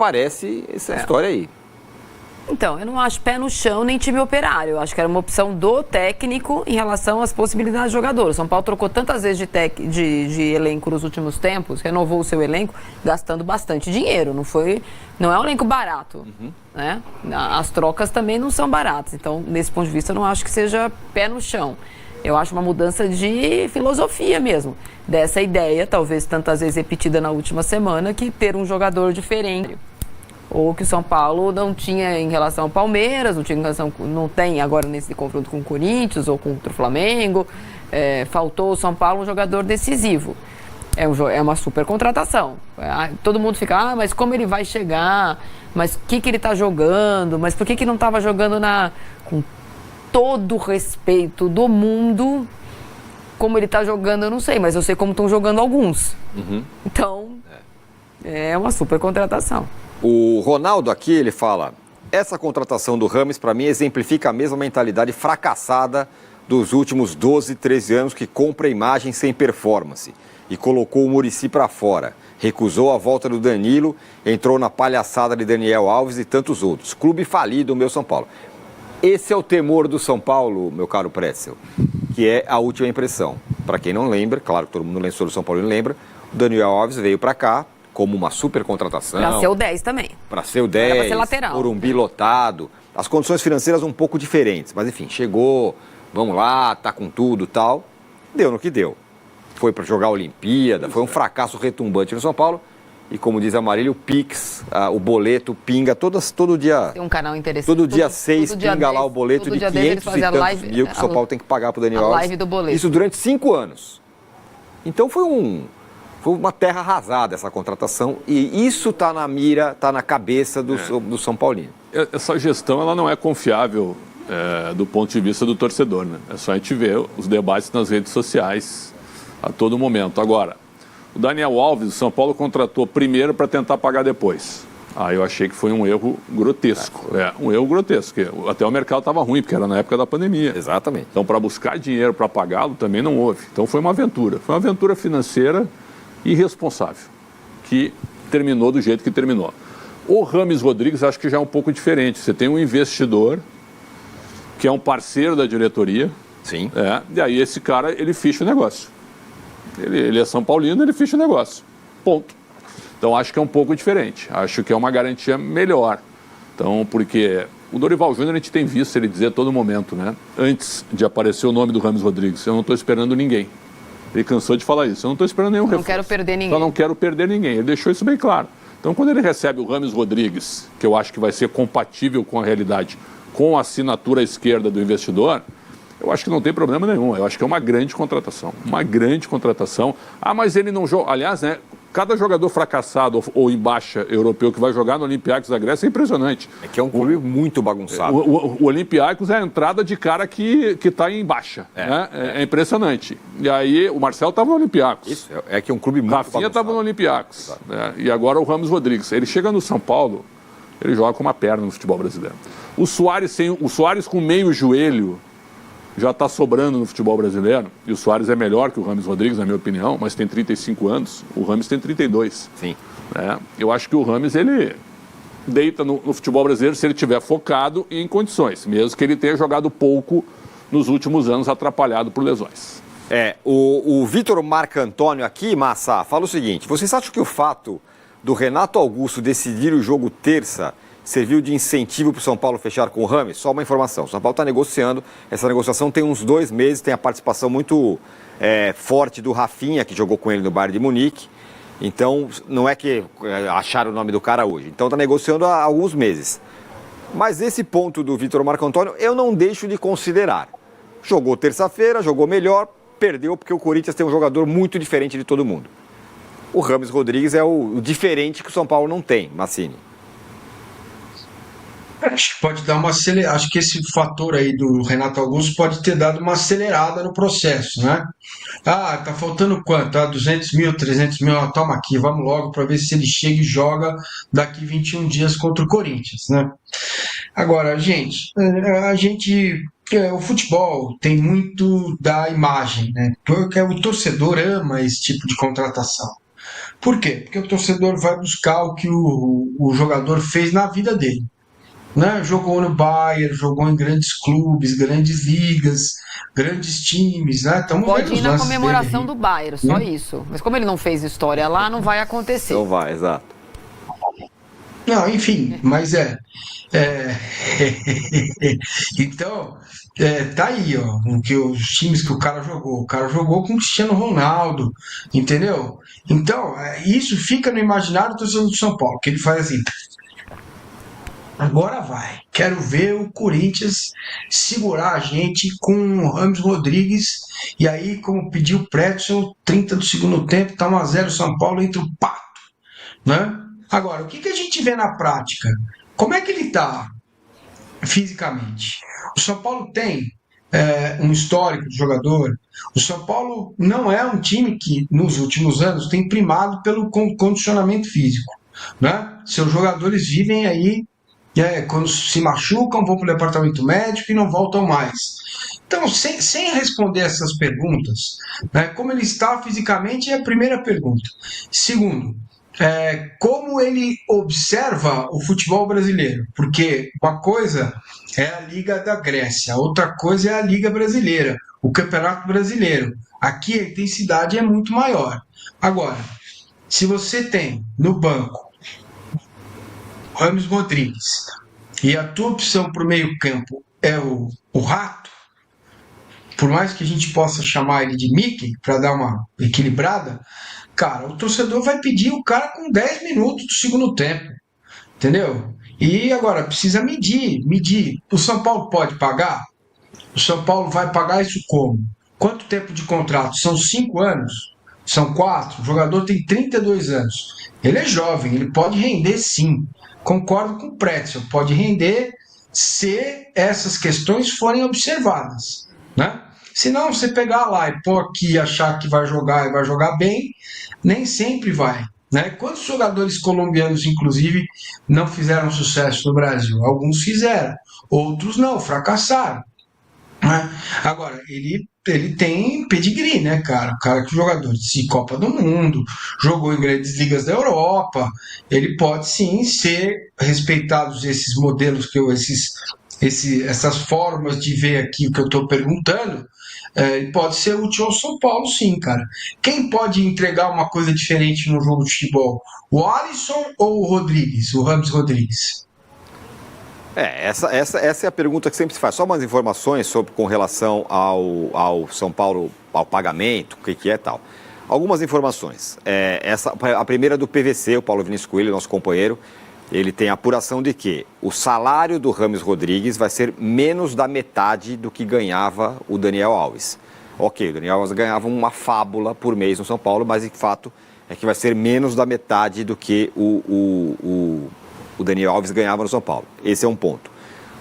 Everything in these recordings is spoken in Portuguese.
parece essa história aí. Então, eu não acho pé no chão nem time operário. Eu acho que era uma opção do técnico em relação às possibilidades de jogadores. São Paulo trocou tantas vezes de elenco nos últimos tempos, renovou o seu elenco, gastando bastante dinheiro. Não é um elenco barato. Né? As trocas também não são baratas. Então, nesse ponto de vista, eu não acho que seja pé no chão. Eu acho uma mudança de filosofia mesmo. Dessa ideia, talvez tantas vezes repetida na última semana, que ter um jogador diferente. Ou que o São Paulo não tinha em relação ao Palmeiras, não tem agora nesse confronto com o Corinthians ou contra o Flamengo. Faltou ao São Paulo um jogador decisivo. É uma super contratação. Todo mundo fica, mas como ele vai chegar? Mas o que ele está jogando? Mas por que não estava jogando com todo o respeito do mundo? Como ele está jogando, eu não sei, mas eu sei como estão jogando alguns. Então, é uma super contratação. O Ronaldo aqui, ele fala, essa contratação do Rames, para mim, exemplifica a mesma mentalidade fracassada dos últimos 12, 13 anos que compra imagem sem performance e colocou o Muricy para fora. Recusou a volta do Danilo, entrou na palhaçada de Daniel Alves e tantos outros. Clube falido, o meu São Paulo. Esse é o temor do São Paulo, meu caro Pretzel, que é a última impressão. Para quem não lembra, claro que todo mundo no São Paulo não lembra, o Daniel Alves veio para cá como uma super contratação. Para ser o 10 também. Para ser o 10, para ser lateral. Morumbi lotado. As condições financeiras um pouco diferentes, mas enfim, chegou, vamos lá, tá com tudo e tal. Deu no que deu. Foi para jogar a Olimpíada, foi um fracasso retumbante no São Paulo. E como diz a Marília, o Pix, o boleto pinga todo dia. Tem um canal interessante. Todo dia 6 pinga lá o boleto de 500 e tantos mil que o São Paulo tem que pagar para o Daniel Alves. Live do boleto. Isso durante 5 anos. Então foi uma terra arrasada essa contratação e isso está na mira, está na cabeça do São Paulino. Essa gestão ela não é confiável do ponto de vista do torcedor, né? É só a gente ver os debates nas redes sociais a todo momento. Agora, o Daniel Alves, o São Paulo contratou primeiro para tentar pagar depois. Eu achei que foi um erro grotesco. Um erro grotesco. Até o mercado estava ruim, porque era na época da pandemia. Exatamente. Então, para buscar dinheiro para pagá-lo, também não houve. Então, foi uma aventura. Foi uma aventura financeira irresponsável, que terminou do jeito que terminou. O Rames Rodrigues, acho que já é um pouco diferente. Você tem um investidor, que é um parceiro da diretoria. Sim. E aí esse cara, ele ficha o negócio. Ele é São Paulino, ele ficha o negócio. Ponto. Então, acho que é um pouco diferente. Acho que é uma garantia melhor. Então, porque o Dorival Júnior a gente tem visto ele dizer a todo momento, né? Antes de aparecer o nome do Rames Rodrigues, eu não estou esperando ninguém. Ele cansou de falar isso. Eu não estou esperando nenhum reforço. Não quero perder ninguém. Então, não quero perder ninguém. Ele deixou isso bem claro. Então, quando ele recebe o Rames Rodrigues, que eu acho que vai ser compatível com a realidade, com a assinatura à esquerda do investidor, eu acho que não tem problema nenhum. Eu acho que é uma grande contratação. Uma grande contratação. Mas ele não joga... Aliás, né? Cada jogador fracassado ou em baixa europeu que vai jogar no Olympiacos da Grécia é impressionante. É que é um clube muito bagunçado. O Olympiacos é a entrada de cara que está em baixa. Né? É impressionante. E aí o Marcelo estava no Olympiacos. Isso, é que é um clube muito Rafinha estava no Olympiacos. Né? E agora o Rames Rodrigues. Ele chega no São Paulo, ele joga com uma perna no futebol brasileiro. O Soares com meio joelho já está sobrando no futebol brasileiro, e o Soares é melhor que o Rames Rodrigues, na minha opinião, mas tem 35 anos, o Rames tem 32. Sim. Eu acho que o Rames, ele deita no futebol brasileiro se ele estiver focado e em condições, mesmo que ele tenha jogado pouco nos últimos anos, atrapalhado por lesões. O Vitor Marcantônio aqui, Massa, fala o seguinte, vocês acham que o fato do Renato Augusto decidir o jogo terça serviu de incentivo para o São Paulo fechar com o Rames? Só uma informação, o São Paulo está negociando, essa negociação tem uns 2 meses, tem a participação muito forte do Rafinha, que jogou com ele no Bayern de Munique, então não é que acharam o nome do cara hoje, então está negociando há alguns meses. Mas esse ponto do Vitor Marco Antônio eu não deixo de considerar. Jogou terça-feira, jogou melhor, perdeu porque o Corinthians tem um jogador muito diferente de todo mundo. O Rames Rodrigues é o diferente que o São Paulo não tem, Massini. Acho que pode dar acho que esse fator aí do Renato Augusto pode ter dado uma acelerada no processo, né? Tá faltando quanto? 200 mil, 300 mil, toma aqui, vamos logo para ver se ele chega e joga daqui 21 dias contra o Corinthians, né? Agora, gente, o futebol tem muito da imagem, né? Porque o torcedor ama esse tipo de contratação. Por quê? Porque o torcedor vai buscar o que o jogador fez na vida dele. Né? Jogou no Bayern, jogou em grandes clubes, grandes ligas, grandes times, né? Pode ir na comemoração do Bayern, só isso. Mas como ele não fez história lá, não vai acontecer. Não vai, exato. Não, enfim, mas então, tá aí, ó, os times que o cara jogou. O cara jogou com o Cristiano Ronaldo, entendeu? Então, isso fica no imaginário do torcedor do São Paulo, que ele faz assim. Agora vai. Quero ver o Corinthians segurar a gente com o Rames Rodrigues. E aí, como pediu o Pretzel, 30 do segundo tempo, tá 1-0 São Paulo, entra o Pato. Né? Agora, o que a gente vê na prática? Como é que ele tá fisicamente? O São Paulo tem um histórico de jogador. O São Paulo não é um time que, nos últimos anos, tem primado pelo condicionamento físico. Né? Seus jogadores vivem aí quando se machucam, vão para o departamento médico e não voltam mais. Então, sem responder essas perguntas, né, como ele está fisicamente é a primeira pergunta. Segundo, como ele observa o futebol brasileiro, porque uma coisa é a Liga da Grécia, outra coisa é a Liga Brasileira, o Campeonato Brasileiro. Aqui a intensidade é muito maior. Agora, se você tem no banco Rames Rodrigues e a tua opção para o meio-campo é o Rato, por mais que a gente possa chamar ele de Mickey para dar uma equilibrada, cara, o torcedor vai pedir o cara com 10 minutos do segundo tempo, entendeu? E agora precisa medir. O São Paulo pode pagar? O São Paulo vai pagar isso como? Quanto tempo de contrato? São 5 anos? São 4? O jogador tem 32 anos. Ele é jovem, ele pode render sim. Concordo com o Pretzel, pode render se essas questões forem observadas, né? Se não, você pegar lá e pôr aqui e achar que vai jogar e vai jogar bem, nem sempre vai, né? Quantos jogadores colombianos, inclusive, não fizeram sucesso no Brasil? Alguns fizeram, outros não, fracassaram. Né? Agora, ele tem pedigree, né, cara? O cara que jogador de Copa do Mundo, jogou em grandes ligas da Europa, ele pode sim ser respeitados esses modelos que essas formas de ver aqui o que eu estou perguntando, pode ser útil ao São Paulo, sim, cara. Quem pode entregar uma coisa diferente no jogo de futebol? O Alisson ou o Rodrigues, o Rames Rodrigues? Essa é a pergunta que sempre se faz. Só umas informações com relação ao São Paulo, ao pagamento, o que é tal. Algumas informações. A primeira é do PVC, o Paulo Vinícius Coelho, nosso companheiro. Ele tem a apuração de que o salário do Rames Rodrigues vai ser menos da metade do que ganhava o Daniel Alves. Ok, o Daniel Alves ganhava uma fábula por mês no São Paulo, mas de fato é que vai ser menos da metade do que o Daniel Alves ganhava no São Paulo. Esse é um ponto.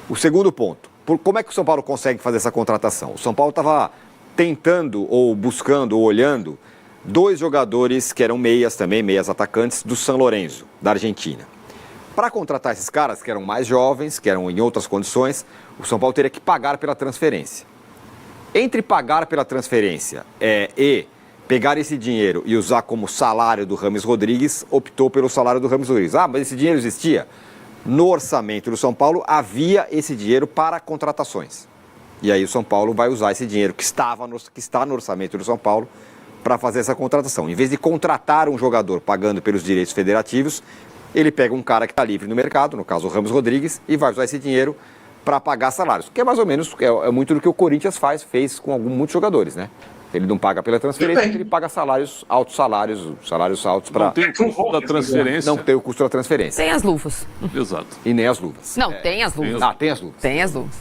O segundo ponto, como é que o São Paulo consegue fazer essa contratação? O São Paulo estava tentando, ou buscando, ou olhando, 2 jogadores que eram meias também, meias atacantes, do San Lorenzo, da Argentina. Para contratar esses caras, que eram mais jovens, que eram em outras condições, o São Paulo teria que pagar pela transferência. Entre pagar pela transferência e pegar esse dinheiro e usar como salário do Rames Rodrigues, optou pelo salário do Rames Rodrigues. Ah, mas esse dinheiro existia? No orçamento do São Paulo havia esse dinheiro para contratações. E aí o São Paulo vai usar esse dinheiro que está no orçamento do São Paulo para fazer essa contratação. Em vez de contratar um jogador pagando pelos direitos federativos, ele pega um cara que está livre no mercado, no caso o Rames Rodrigues, e vai usar esse dinheiro para pagar salários. Que é mais ou menos, muito do que o Corinthians fez com muitos jogadores, né? Ele não paga pela transferência, ele paga salários altos para... Não tem o custo da transferência. Não tem o custo da transferência. Tem as luvas. Exato. E nem as luvas. Não, tem as luvas. Tem as luvas. Tem as luvas.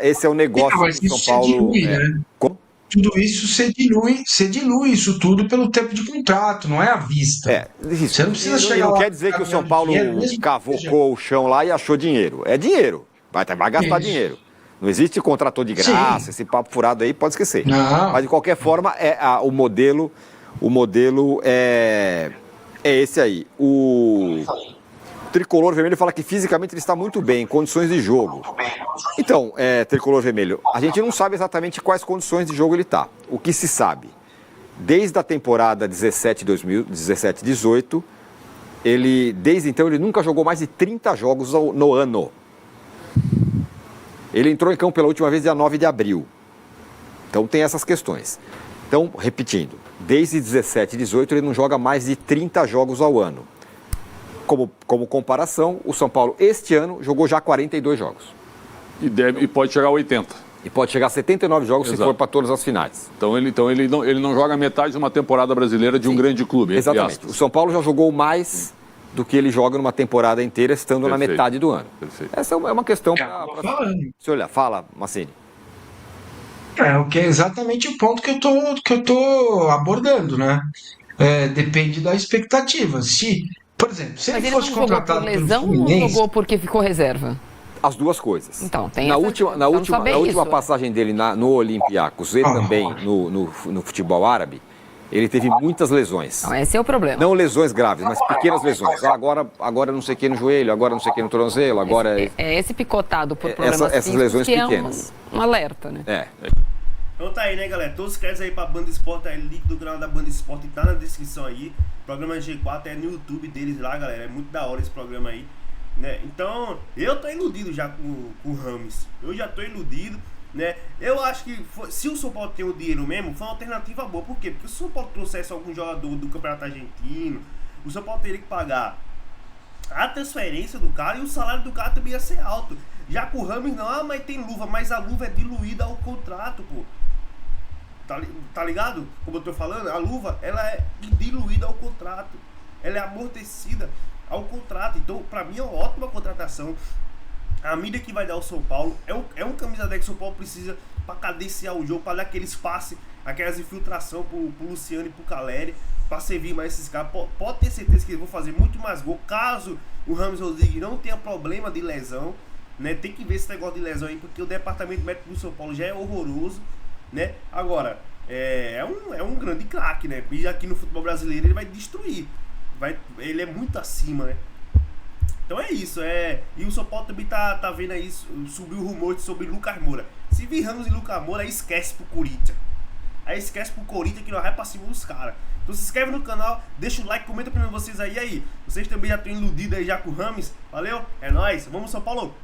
Esse é o negócio do São Paulo. Dilui, né? Como? Tudo isso você dilui isso tudo pelo tempo de contrato, não é à vista. Você não precisa chegar não lá. Quer dizer que o São Paulo cavocou o chão lá e achou dinheiro. É dinheiro. Vai gastar dinheiro. Não existe contrator de graça, sim. Esse papo furado aí pode esquecer. Não. Mas de qualquer forma, o modelo é esse aí. O Tricolor Vermelho fala que fisicamente ele está muito bem, em condições de jogo. Então, Tricolor Vermelho, a gente não sabe exatamente quais condições de jogo ele está. O que se sabe Desde a temporada 17-18, desde então, ele nunca jogou mais de 30 jogos no ano. Ele entrou em campo pela última vez dia 9 de abril. Então tem essas questões. Então, repetindo, desde 17-18 ele não joga mais de 30 jogos ao ano. Como comparação, o São Paulo este ano jogou já 42 jogos. E pode chegar a 80. E pode chegar a 79 jogos Exato. se for para todas as finais. Então ele não joga metade de uma temporada brasileira de um grande clube. Exatamente. O São Paulo já jogou mais do que ele joga numa temporada inteira, estando na metade do ano. Perfeito. Essa é uma questão para se olhar. Fala, Massini. O que é exatamente o ponto que eu tô abordando, né? Depende da expectativa. Por exemplo, se Mas ele ele fosse não jogou por contratado pelo lesão ou Fluminense, jogou porque ficou reserva? As duas coisas. Então, tem na essa- última, na vamos última, saber na última isso. passagem dele no Olympiacos e também no futebol árabe, ele teve muitas lesões. Não, esse é o problema. Não lesões graves, mas pequenas lesões. Agora não sei o que no joelho, agora não sei o que no tornozelo, agora... É esse picotado por problemas essas físicos lesões que pequenas. é um alerta, né? Então tá aí, né, galera? Todos os créditos aí pra Banda Esporte, aí, link do canal da Banda Esporte tá na descrição aí. O programa G4 é no YouTube deles lá, galera. É muito da hora esse programa aí, né? Então, eu tô iludido já com o Rames. Eu já tô iludido, né? Eu acho que se o São Paulo tem o dinheiro mesmo, foi uma alternativa boa. Por quê? Porque se o São Paulo trouxesse algum jogador do Campeonato Argentino, o São Paulo teria que pagar a transferência do cara e o salário do cara também ia ser alto. Já com o Rames não, mas tem luva, mas a luva é diluída ao contrato, pô. Tá ligado? Como eu tô falando, a luva, ela é diluída ao contrato. Ela é amortecida ao contrato. Então, pra mim, é uma ótima contratação. A mídia que vai dar ao São Paulo é um camisa 10 que o São Paulo precisa pra cadenciar o jogo, pra dar aquele espaço, aquelas infiltração pro Luciano e pro Caleri, pra servir mais esses caras. Pode ter certeza que eles vão fazer muito mais gol, caso o Rames Rodrigues não tenha problema de lesão, né? Tem que ver esse negócio de lesão aí, porque o departamento médico do São Paulo já é horroroso, né? Agora, é um grande craque, né? E aqui no futebol brasileiro ele vai destruir. Ele é muito acima, né? Então é isso, e o São Paulo também tá vendo aí, subiu o rumor sobre Lucas Moura. Se vir Ramos e Lucas Moura, aí esquece pro Corinthians. Aí esquece pro Corinthians que nós vai pra cima dos caras. Então se inscreve no canal, deixa o like, comenta pra vocês aí. Vocês também já estão iludidos aí já com o Rames. Valeu, é nóis, vamos São Paulo!